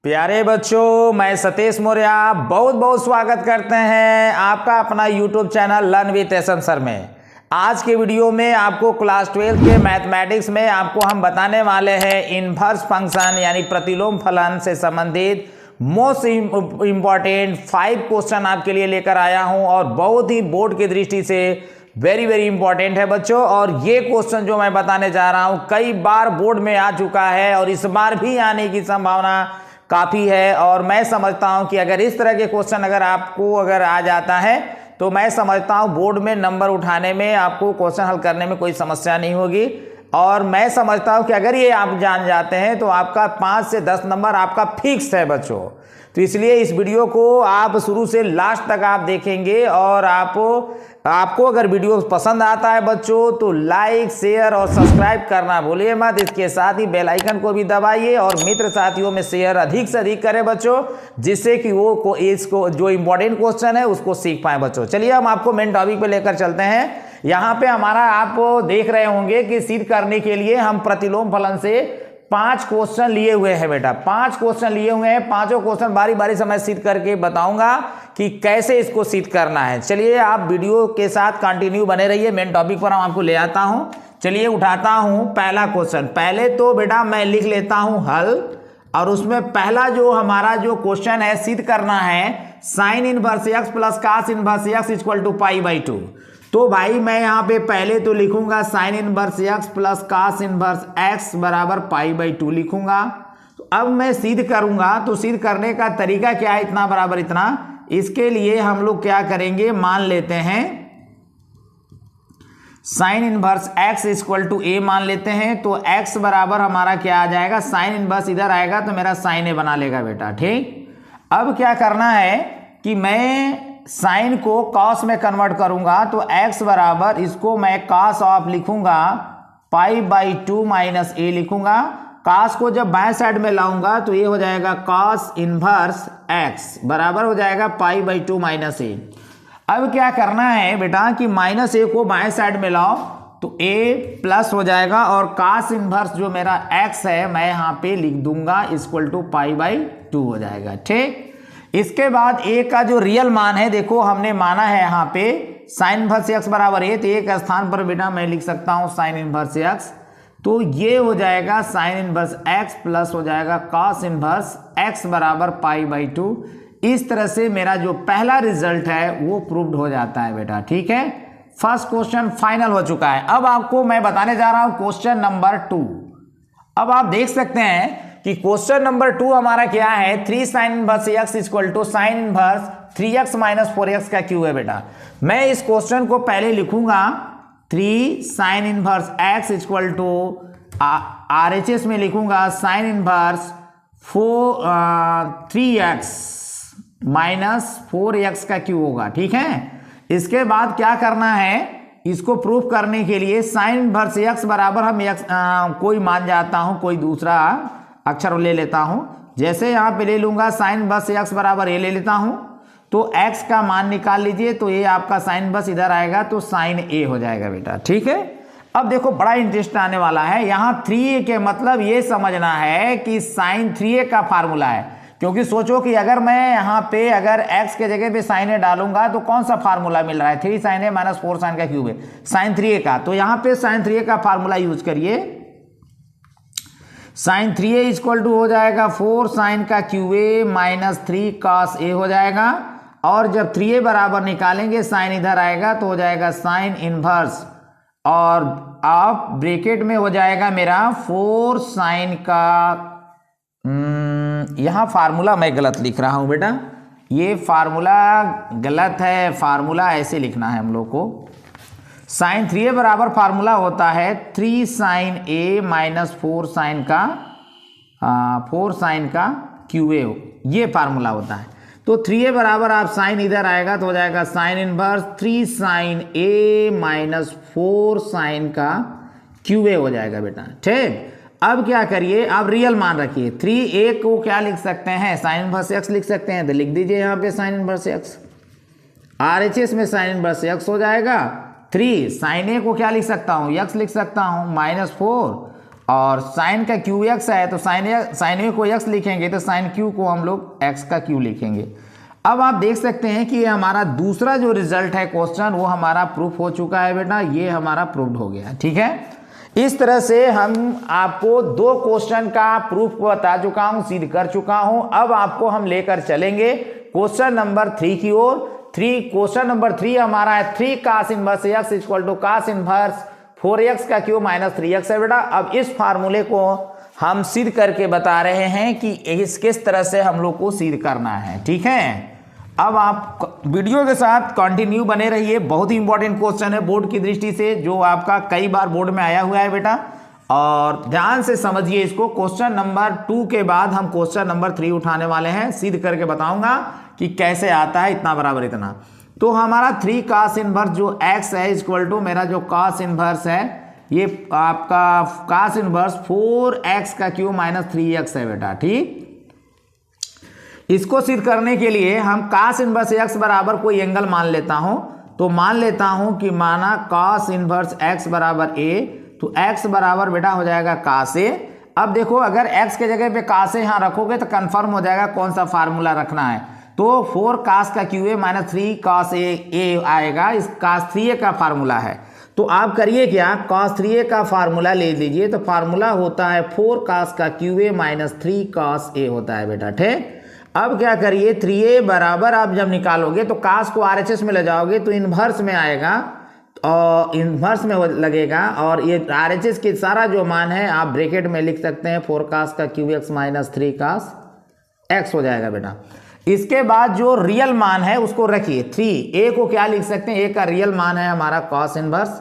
प्यारे बच्चों, मैं सतीश मौर्य बहुत बहुत स्वागत करते हैं आपका अपना YouTube channel learn with SM sir में। आज के वीडियो में आपको क्लास 12 के मैथमेटिक्स में आपको हम बताने वाले हैं इनवर्स फंक्शन यानी प्रतिलोम फलन से संबंधित मोस्ट इम्पॉर्टेंट 5 क्वेश्चन आपके लिए लेकर आया हूं और बहुत ही बोर्ड की दृष्टि से वेरी वेरी इंपॉर्टेंट है बच्चों। और ये क्वेश्चन जो मैं बताने जा रहा हूं कई बार बोर्ड में आ चुका है और इस बार भी आने की संभावना काफ़ी है। और मैं समझता हूं कि अगर इस तरह के क्वेश्चन अगर आ जाता है तो मैं समझता हूं बोर्ड में नंबर उठाने में आपको क्वेश्चन हल करने में कोई समस्या नहीं होगी। और मैं समझता हूं कि अगर ये आप जान जाते हैं तो आपका 5 से 10 नंबर आपका फिक्स है बच्चों। तो इसलिए इस वीडियो को आप शुरू से लास्ट तक आप देखेंगे और आपको अगर वीडियो पसंद आता है बच्चों तो लाइक शेयर और सब्सक्राइब करना भूलिए मत। इसके साथ ही बेल आइकन को भी दबाइए और मित्र साथियों में शेयर अधिक से अधिक करें बच्चों, जिससे कि वो इसको जो इंपॉर्टेंट क्वेश्चन है उसको सीख पाए बच्चों। चलिए हम आपको मेन टॉपिक पे लेकर चलते हैं। यहाँ पे हमारा आप देख रहे होंगे कि सिद्ध करने के लिए हम प्रतिलोम फलन से 5 क्वेश्चन लिए हुए हैं बेटा। 5 क्वेश्चन लिए हुए हैं। पांचों क्वेश्चन बारी बारी से मैं सिद्ध करके बताऊंगा कि कैसे इसको सिद्ध करना है। चलिए आप वीडियो के साथ कंटिन्यू बने रहिए। मेन टॉपिक पर हम आपको ले आता हूं। चलिए उठाता हूं पहला क्वेश्चन। पहले तो बेटा मैं लिख लेता हूं हल, और उसमें पहला जो हमारा जो क्वेश्चन है सिद्ध करना है sine inverse x plus cos inverse x equal to π/2। तो भाई मैं यहाँ पे पहले तो लिखूंगा sine inverse x plus cos inverse x बराबर π/2 लिखूंगा। तो अब मैं सिद्ध करूंगा, तो सिद्ध करने का तरीका क्या है, इतना बराबर इतना। इसके लिए हम लोग क्या करेंगे, मान लेते हैं sine inverse x equal to A मान लेते हैं। तो एक्स बराबर हमारा क्या आ जाएगा, साइन इनवर्स इधर आएगा तो मेरा साइन ए बना लेगा बेटा। ठीक, अब क्या करना है कि मैं साइन को कॉस में कन्वर्ट करूंगा। तो x बराबर इसको मैं कॉस ऑफ लिखूंगा π/2 माइनस ए लिखूंगा। कॉस को जब बाएं साइड में लाऊंगा तो ये हो जाएगा कॉस इनवर्स x बराबर हो जाएगा π/2 माइनस ए। अब क्या करना है बेटा कि माइनस ए को बाएं साइड में लाओ तो a प्लस हो जाएगा और कॉस इनवर्स जो मेरा x है मैं यहाँ पे लिख दूंगा इक्वल टू π/2 हो जाएगा। ठीक, इसके बाद a का जो रियल मान है, देखो हमने माना है यहाँ पे साइन इनवर्स एक्स बराबर ए, तो एक स्थान पर बेटा मैं लिख सकता हूँ साइन इनवर्स एक्स। तो ये हो जाएगा साइन इनवर्स एक्स प्लस हो जाएगा कॉस इनवर्स एक्स बराबर π/2। इस तरह से मेरा जो पहला रिजल्ट है वो प्रूव्ड हो जाता है बेटा। ठीक है, फर्स्ट क्वेश्चन फाइनल हो चुका है। अब आपको मैं बताने जा रहा हूँ क्वेश्चन नंबर 2। अब आप देख सकते हैं कि क्वेश्चन नंबर 2 हमारा क्या है, 3 sine inverse x equal to sine inverse 3x minus 4x का क्यू है बेटा। मैं इस क्वेश्चन को पहले लिखूंगा 3 sine inverse x equal to RHS में लिखूंगा sine inverse 3x minus 4x का क्यू होगा। ठीक है, इसके बाद क्या करना है, इसको प्रूफ करने के लिए साइन इनवर्स x बराबर हम कोई मान जाता हूं, कोई दूसरा अक्षर ले लेता हूं। जैसे यहां पे ले लूंगा साइन इनवर्स x बराबर ए ले लेता हूं। तो x का मान निकाल लीजिए, तो ये आपका साइन इनवर्स इधर आएगा तो साइन ए हो जाएगा बेटा। ठीक है, अब देखो बड़ा इंटरेस्ट आने वाला है। यहां 3a के मतलब ये समझना है कि साइन 3a का फार्मूला है। क्योंकि सोचो कि अगर मैं यहाँ पे अगर x के जगह पे साइन ए डालूंगा तो कौन सा फार्मूला मिल रहा है, 3 साइन ए माइनस 4 साइन का क्यूब है, साइन 3a का। तो यहाँ पे साइन 3a का फार्मूला यूज करिए। साइन 3a इक्वल टू हो जाएगा 4 साइन का Q A minus 3 cos A हो जाएगा। और जब 3a बराबर निकालेंगे साइन इधर आएगा तो हो जाएगा साइन इनवर्स और आप ब्रैकेट में हो जाएगा मेरा 4 साइन का यहाँ फार्मूला मैं गलत लिख रहा हूं बेटा, ये फार्मूला गलत है। फार्मूला ऐसे लिखना है हम लोग को। साइन 3a बराबर फार्मूला होता है 3 साइन ए माइनस 4 साइन का क्यू ए, ये फार्मूला होता है। तो 3a बराबर आप साइन इधर आएगा तो हो जाएगा साइन इनवर्स 3 साइन ए माइनस 4 साइन का क्यू ए हो जाएगा बेटा। ठीक, अब क्या करिए, आप रियल मान रखिए। 3a को क्या लिख सकते हैं, साइन इनवर्स एक्स लिख सकते हैं, तो लिख दीजिए यहाँ पे साइन इनवर्स एक्स। RHS में साइन इनवर्स एक्स हो जाएगा। 3 साइन ए को क्या लिख सकता हूँ, एक्स लिख सकता हूँ माइनस 4 और साइन का क्यू एक्स है तो साइन ए को एक्स लिखेंगे तो साइन क्यू को हम लोग एक्स का क्यू लिखेंगे। अब आप देख सकते हैं कि ये हमारा दूसरा जो रिजल्ट है क्वेश्चन वो हमारा प्रूफ हो चुका है बेटा, ये हमारा प्रूफ्ड हो गया। ठीक है, इस तरह से हम आपको दो क्वेश्चन का प्रूफ बता चुका हूं, सिद्ध कर चुका हूं। अब आपको हम लेकर चलेंगे क्वेश्चन नंबर 3 की ओर। क्वेश्चन नंबर 3 हमारा है 3 cos inverse x equal to cos inverse 4x का क्यूब माइनस 3x है बेटा। अब इस फार्मूले को हम सिद्ध करके बता रहे हैं कि किस तरह से हम लोग को सिद्ध करना है। ठीक है, अब आप वीडियो के साथ कंटिन्यू बने रहिए, बहुत ही इंपॉर्टेंट क्वेश्चन है बोर्ड की दृष्टि से, जो आपका कई बार बोर्ड में आया हुआ है बेटा, और ध्यान से समझिए इसको। क्वेश्चन नंबर 2 के बाद हम क्वेश्चन नंबर 3 उठाने वाले हैं, सिद्ध करके बताऊंगा कि कैसे आता है इतना बराबर इतना। तो हमारा 3 cos इनवर्स जो x है इक्वल टू मेरा जो cos इनवर्स है ये आपका cos इनवर्स 4x का क्यूब माइनस 3x है बेटा। ठीक, इसको सिद्ध करने के लिए हम cos इनवर्स x बराबर कोई एंगल मान लेता हूं। तो मान लेता हूं कि माना cos इनवर्स x बराबर a, तो x बराबर बेटा हो जाएगा cos a। अब देखो अगर x के जगह पे cos a यहां रखोगे तो कंफर्म हो जाएगा कौन सा फार्मूला रखना है। तो 4 cos का क्यू ए माइनस 3 cos ए आएगा, इस cos 3a का फार्मूला है। तो आप करिए क्या, cos 3a का फार्मूला ले लीजिए। तो फार्मूला होता है 4 cos का Q A minus 3 cos a होता है बेटा। ठीक, अब क्या करिए 3a बराबर आप जब निकालोगे तो cos को RHS में ले जाओगे तो इन्वर्स में आएगा और इन्वर्स में लगेगा, और ये RHS के सारा जो मान है आप ब्रैकेट में लिख सकते हैं 4 cos का Q x minus 3 cos x हो जाएगा बेटा। इसके बाद जो रियल मान है उसको रखिए 3a को क्या लिख सकते हैं, a का रियल मान है हमारा cos इनवर्स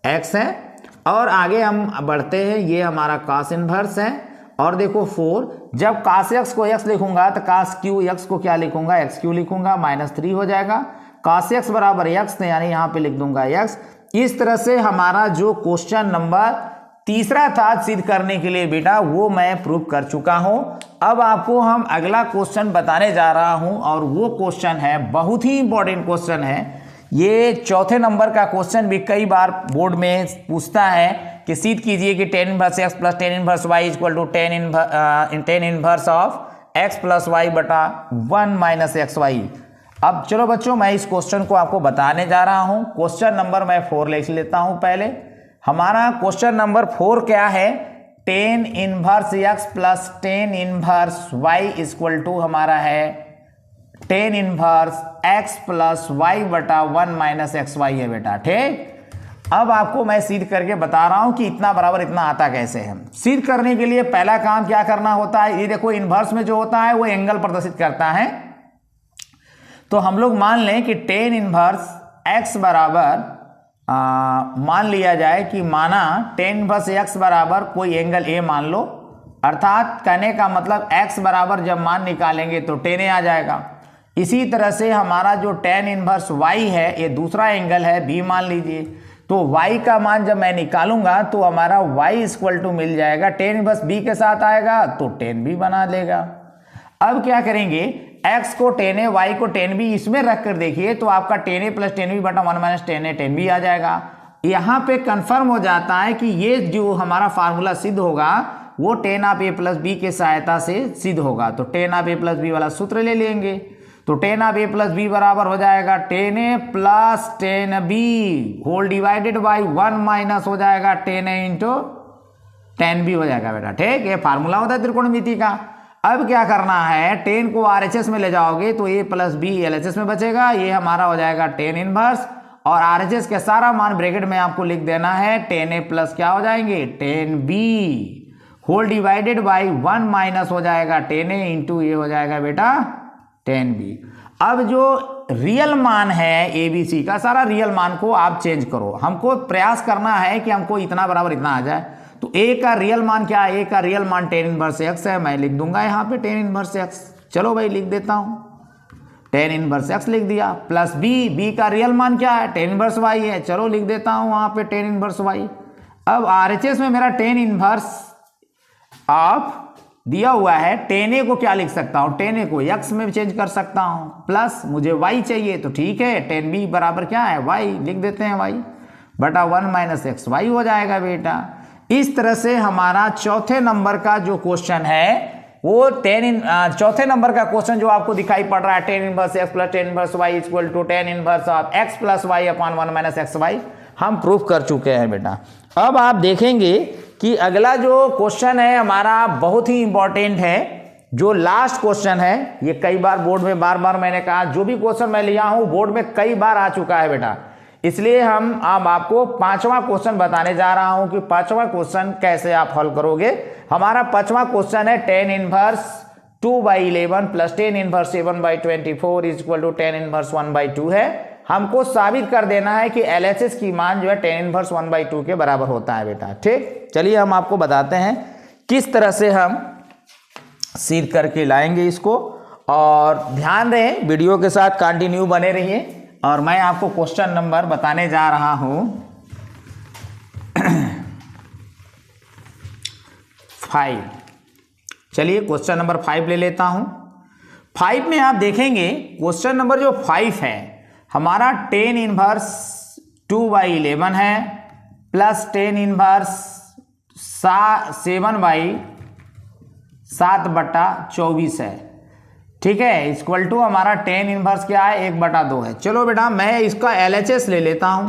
x है, और आगे हम बढ़ते हैं, ये हमारा cos इनवर्स है। और देखो 4, जब cos x को x लिखूंगा तो cos q x को क्या लिखूंगा, x q लिखूंगा, माइनस 3 हो जाएगा। cos x बराबर x, यानी यहाँ पे लिख दूंगा x। इस तरह से हमारा जो क्वेश्चन नंबर तीसरा था सिद्ध करने के लिए बेटा वो मैं प्रूव कर चुका हूं। अब आपको हम अगला क्वेश्चन बताने जा रहा हूं, और वो क्वेश्चन है बहुत ही इंपॉर्टेंट क्वेश्चन है। ये चौथे नंबर का क्वेश्चन भी कई बार बोर्ड में पूछता है कि सिद्ध कीजिए कि tan inverse x plus tan inverse y equal to tan inverse of x plus y बटा 1 माइनस एक्स वाई। अब चलो बच्चों मैं इस क्वेश्चन को आपको बताने जा रहा हूं। क्वेश्चन नंबर मैं 4 लिख लेता हूं पहले। हमारा क्वेश्चन नंबर 4 क्या है, tan inverse x plus tan inverse y equal to हमारा है tan inverse x plus y बटा 1 माइनस एक्स वाई है बेटा। ठीक, अब आपको मैं सिद्ध करके बता रहा हूं कि इतना बराबर इतना आता कैसे है। सिद्ध करने के लिए पहला काम क्या करना होता है, ये देखो इनवर्स में जो होता है वो एंगल प्रदर्शित करता है। तो हम लोग मान लें कि tan इनवर्स x बराबर मान लिया जाए कि माना tan इनवर्स x बराबर कोई एंगल a मान लो, अर्थात कहने का मतलब x बराबर जब मान निकालेंगे तो tan a आ जाएगा। इसी तरह से हमारा जो tan इनवर्स y है ये दूसरा एंगल है b मान लीजिए। तो y का मान जब मैं निकालूंगा तो हमारा y इक्वल टू मिल जाएगा tan इनवर्स b के साथ आएगा तो tan b बना लेगा। अब क्या करेंगे, x को tan a y को tan b इसमें रख कर देखिए तो आपका tan a plus tan b बटा 1 minus tan a tan b आ जाएगा। यहाँ पे कंफर्म हो जाता है कि ये जो हमारा फार्मूला सिद्ध होगा वो tan of a plus b के सहायता से सिद्ध होगा। तो tan of a plus b वाला सूत्र ले लेंगे। तो tan of a plus b बराबर हो जाएगा tan a plus tan b whole divided by 1 minus हो जाएगा tan a into tan b हो जाएगा बेटा। ठीक, ये फार्मूला होता है त्रिकोणमिति का। अब क्या करना है, tan को RHS में ले जाओगे तो a प्लस b LHS में बचेगा, ये हमारा हो जाएगा tan इनवर्स, और RHS के सारा मान ब्रैकेट में आपको लिख देना है tan a प्लस क्या हो जाएंगे tan b whole divided by 1 minus हो जाएगा tan a इंटू ये हो जाएगा बेटा tan b। अब जो रियल मान है ABC का सारा रियल मान को आप चेंज करो, हमको प्रयास करना है कि हमको इतना बराबर इतना आ जाए। तो a का रियल मान क्या है, a का रियल मान tan इनवर्स x है, मैं लिख दूंगा यहाँ पे tan इनवर्स x। चलो भाई लिख देता हूँ tan इनवर्स x लिख दिया, प्लस b का रियल मान क्या है tan इनवर्स y है, चलो लिख देता हूँ वहाँ पे tan इनवर्स y। अब RHS में मेरा tan इनवर्स ऑफ दिया हुआ है, tan a को क्या लिख सकता हूँ, tan a को x में चेंज कर सकता हूँ, प्लस मुझे y चाहिए तो ठीक है tan b बराबर क्या है y लिख देते हैं y बटा 1 माइनस एक्स वाई हो जाएगा बेटा। इस तरह से हमारा चौथे नंबर का जो क्वेश्चन है वो चौथे नंबर का क्वेश्चन जो आपको दिखाई पड़ रहा है tan inverse x plus tan inverse y equal to tan inverse of x plus y upon 1 minus x y हम प्रूफ कर चुके हैं बेटा। अब आप देखेंगे कि अगला जो क्वेश्चन है हमारा बहुत ही इंपॉर्टेंट है, जो लास्ट क्वेश्चन है। ये कई बार बोर्ड में बार मैंने कहा जो भी क्वेश्चन मैं लिया हूं बोर्ड में कई बार आ चुका है बेटा, इसलिए हम अब आपको पांचवा क्वेश्चन बताने जा रहा हूं कि पांचवा क्वेश्चन कैसे आप हल करोगे। हमारा पांचवा क्वेश्चन है tan inverse 2/11 plus tan inverse 7/24 is equal to tan inverse 1/2 है। हमको साबित कर देना है कि LHS की मान जो है tan इनवर्स 1/2 के बराबर होता है बेटा। ठीक, चलिए हम आपको बताते हैं किस तरह से हम सिद्ध करके लाएंगे इसको, और ध्यान रहे वीडियो के साथ कंटिन्यू बने रहिए। और मैं आपको क्वेश्चन नंबर बताने जा रहा हूं 5। चलिए क्वेश्चन नंबर 5 ले लेता हूं। 5 में आप देखेंगे क्वेश्चन नंबर जो 5 है हमारा tan इनवर्स 2/11 है प्लस tan इनवर्स 7/24 है। ठीक है, इक्वल टू हमारा tan इनवर्स क्या है 1/2 है। चलो बेटा मैं इसका LHS ले लेता हूं।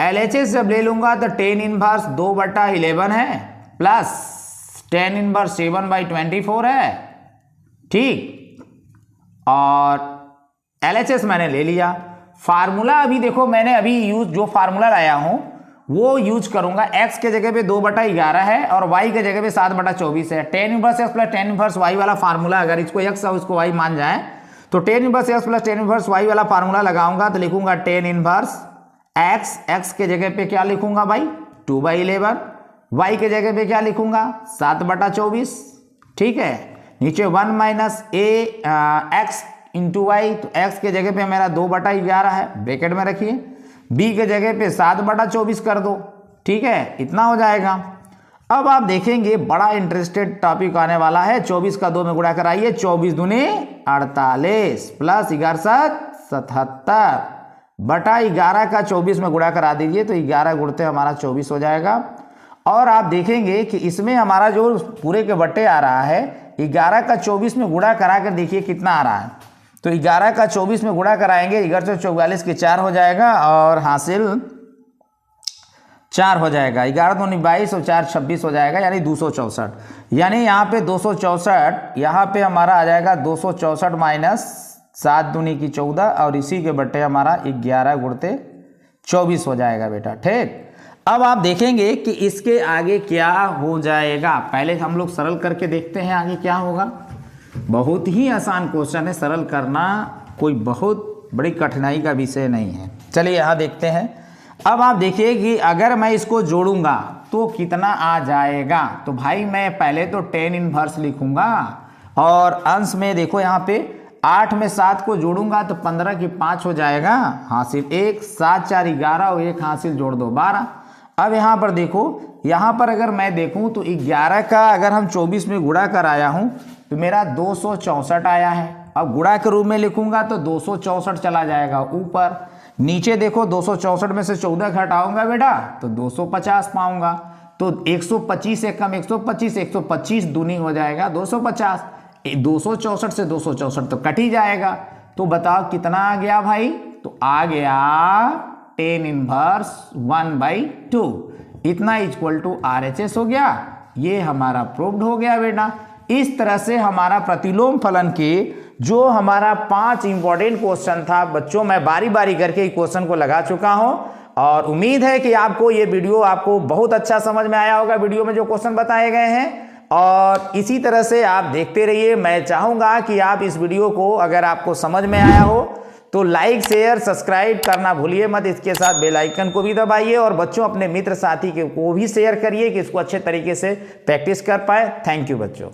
LHS जब ले लूंगा तो tan इनवर्स 2/11 है प्लस tan इनवर्स 7/24 है। ठीक, और LHS मैंने ले लिया। फार्मूला अभी देखो मैंने अभी जो फार्मूला लाया हूं वो यूज करूंगा। x के जगह पे 2/11 है और y के जगह पे 7/24 है। tan inverse x plus tan inverse y वाला फार्मूला, अगर इसको x और इसको y मान जाए तो tan inverse x plus tan inverse y वाला फार्मूला लगाऊंगा तो लिखूंगा tan इनवर्स x के जगह पे क्या लिखूंगा भाई 2/11, y के जगह पे क्या लिखूंगा 7/24। ठीक है, नीचे 1 माइनस x इंटू वाई, तो x के जगह पे मेरा 2/11 है, ब्रैकेट में रखिए। b के जगह पे 7/24 कर दो। ठीक है, इतना हो जाएगा। अब आप देखेंगे बड़ा इंटरेस्टेड टॉपिक आने वाला है। 24 का 2 में गुणा कराइए, 24 दूनी 48 प्लस 11 77 बटा 11 का 24 में गुणा करा दीजिए तो 11 गुणते हमारा 24 हो जाएगा। और आप देखेंगे कि इसमें हमारा जो पूरे के बट्टे आ रहा है 11 का 24 में गुणा करा कर देखिए कितना आ रहा है। तो 11 का 24 में गुणा कराएंगे 1144 के 4 हो जाएगा और हासिल 4 हो जाएगा। 11 दूनी 22 और 4 26 हो जाएगा, यानी 264। यानी यहाँ पे 264, यहाँ पे हमारा आ जाएगा 264 माइनस 7 दूनी की 14 और इसी के बट्टे हमारा 11 गुणते 24 हो जाएगा बेटा। ठीक, अब आप देखेंगे कि इसके आगे क्या हो जाएगा। पहले हम लोग सरल करके देखते हैं आगे क्या होगा। बहुत ही आसान क्वेश्चन है, सरल करना कोई बहुत बड़ी कठिनाई का विषय नहीं है। चलिए यहाँ देखते हैं। अब आप देखिए कि अगर मैं इसको जोड़ूंगा तो कितना आ जाएगा। तो भाई मैं पहले तो tan इनवर्स लिखूंगा और अंश में देखो यहाँ पे 8 में 7 को जोड़ूंगा तो 15 की 5 हो जाएगा, हासिल 1, 7 4 11 और 1 हासिल जोड़ दो 12। अब यहाँ पर देखो, यहाँ पर अगर मैं देखूँ तो 11 का अगर हम 24 में गुणा कर आया हूँ तो मेरा 264 आया है। अब गुणा के रूप में लिखूंगा तो 264 चला जाएगा ऊपर। नीचे देखो 264 में से 14 घटाऊंगा बेटा तो 250 पाऊंगा। तो 125 से कम 125, 125 दूनी हो जाएगा 250। 264 से 264 तो कट ही जाएगा। तो बताओ कितना आ गया भाई, तो आ गया tan इनवर्स 1/2, इतना इक्वल टू RHS हो गया। ये हमारा प्रूव्ड हो गया बेटा। इस तरह से हमारा प्रतिलोम फलन के जो हमारा 5 इंपॉर्टेंट क्वेश्चन था बच्चों, मैं बारी बारी करके क्वेश्चन को लगा चुका हूं और उम्मीद है कि आपको ये वीडियो आपको बहुत अच्छा समझ में आया होगा। वीडियो में जो क्वेश्चन बताए गए हैं और इसी तरह से आप देखते रहिए। मैं चाहूंगा कि आप इस वीडियो को अगर आपको समझ में आया हो तो लाइक शेयर सब्सक्राइब करना भूलिए मत। इसके साथ बेल आइकन को भी दबाइए और बच्चों अपने मित्र साथी को भी शेयर करिए कि इसको अच्छे तरीके से प्रैक्टिस कर पाए। थैंक यू बच्चों।